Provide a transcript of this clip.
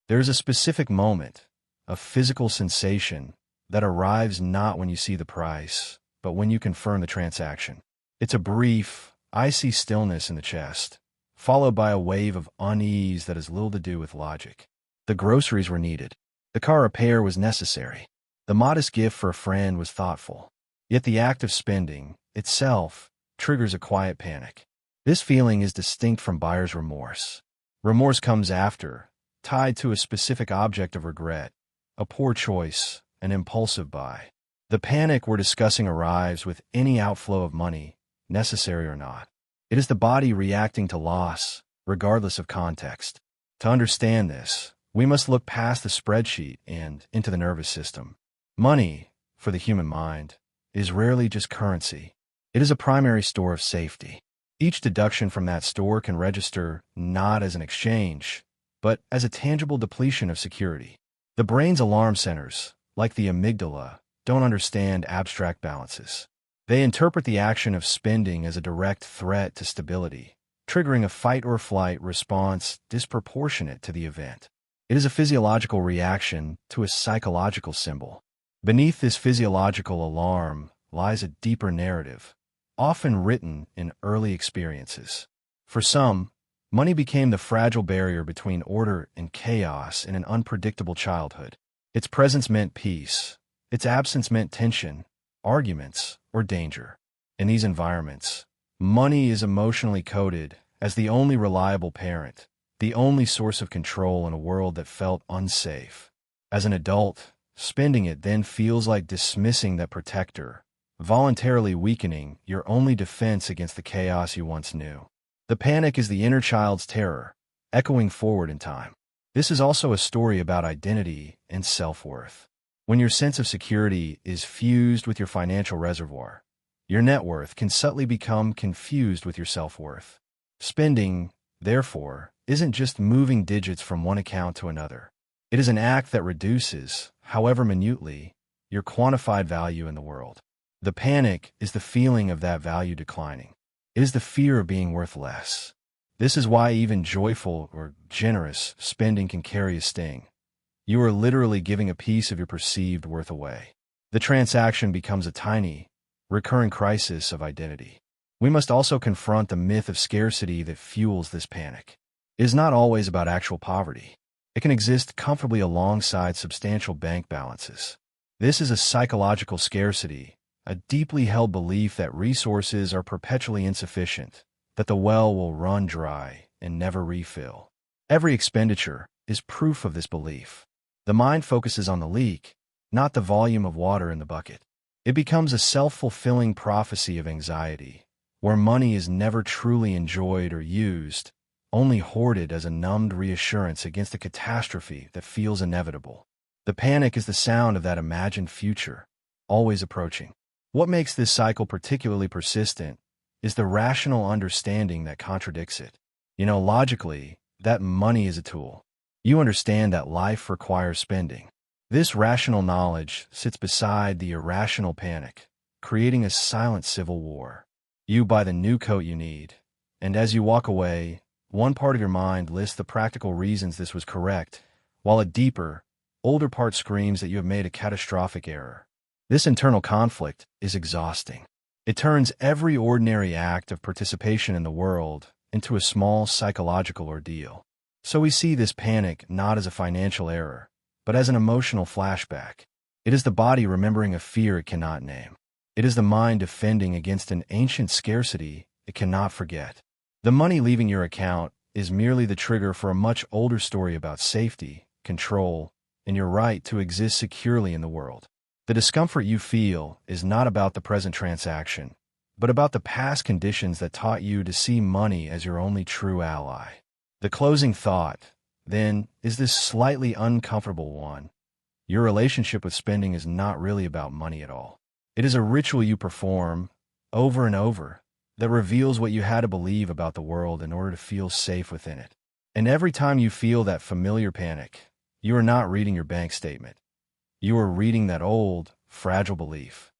There is a specific moment, a physical sensation, that arrives not when you see the price, but when you confirm the transaction. It's a brief, icy stillness in the chest, followed by a wave of unease that has little to do with logic. The groceries were needed. The car repair was necessary. The modest gift for a friend was thoughtful. Yet the act of spending, itself, triggers a quiet panic. This feeling is distinct from buyer's remorse. Remorse comes after, tied to a specific object of regret, a poor choice, an impulsive buy. The panic we're discussing arrives with any outflow of money, necessary or not. It is the body reacting to loss, regardless of context. To understand this, we must look past the spreadsheet and into the nervous system. Money, for the human mind, is rarely just currency. It is a primary store of safety. Each deduction from that store can register not as an exchange, but as a tangible depletion of security. The brain's alarm centers, like the amygdala, don't understand abstract balances. They interpret the action of spending as a direct threat to stability, triggering a fight-or-flight response disproportionate to the event. It is a physiological reaction to a psychological symbol. Beneath this physiological alarm lies a deeper narrative, often written in early experiences. For some, money became the fragile barrier between order and chaos in an unpredictable childhood. Its presence meant peace. Its absence meant tension, arguments, or danger. In these environments, money is emotionally coded as the only reliable parent, the only source of control in a world that felt unsafe. As an adult, spending it then feels like dismissing that protector, voluntarily weakening your only defense against the chaos you once knew. The panic is the inner child's terror, echoing forward in time. This is also a story about identity and self-worth. When your sense of security is fused with your financial reservoir, your net worth can subtly become confused with your self-worth. Spending, therefore, isn't just moving digits from one account to another. It is an act that reduces, however minutely, your quantified value in the world. The panic is the feeling of that value declining. It is the fear of being worth less. This is why even joyful or generous spending can carry a sting. You are literally giving a piece of your perceived worth away. The transaction becomes a tiny, recurring crisis of identity. We must also confront the myth of scarcity that fuels this panic. It is not always about actual poverty. It can exist comfortably alongside substantial bank balances. This is a psychological scarcity, a deeply held belief that resources are perpetually insufficient, that the well will run dry and never refill. Every expenditure is proof of this belief. The mind focuses on the leak, not the volume of water in the bucket. It becomes a self-fulfilling prophecy of anxiety, where money is never truly enjoyed or used, only hoarded as a numbed reassurance against a catastrophe that feels inevitable. The panic is the sound of that imagined future, always approaching. What makes this cycle particularly persistent is the rational understanding that contradicts it. Logically, that money is a tool. You understand that life requires spending. This rational knowledge sits beside the irrational panic, creating a silent civil war. You buy the new coat you need, and as you walk away, one part of your mind lists the practical reasons this was correct, while a deeper, older part screams that you have made a catastrophic error. This internal conflict is exhausting. It turns every ordinary act of participation in the world into a small psychological ordeal. So we see this panic not as a financial error, but as an emotional flashback. It is the body remembering a fear it cannot name. It is the mind defending against an ancient scarcity it cannot forget. The money leaving your account is merely the trigger for a much older story about safety, control, and your right to exist securely in the world. The discomfort you feel is not about the present transaction, but about the past conditions that taught you to see money as your only true ally. The closing thought, then, is this slightly uncomfortable one. Your relationship with spending is not really about money at all. It is a ritual you perform, over and over, that reveals what you had to believe about the world in order to feel safe within it. And every time you feel that familiar panic, you are not reading your bank statement. You are reading that old, fragile belief.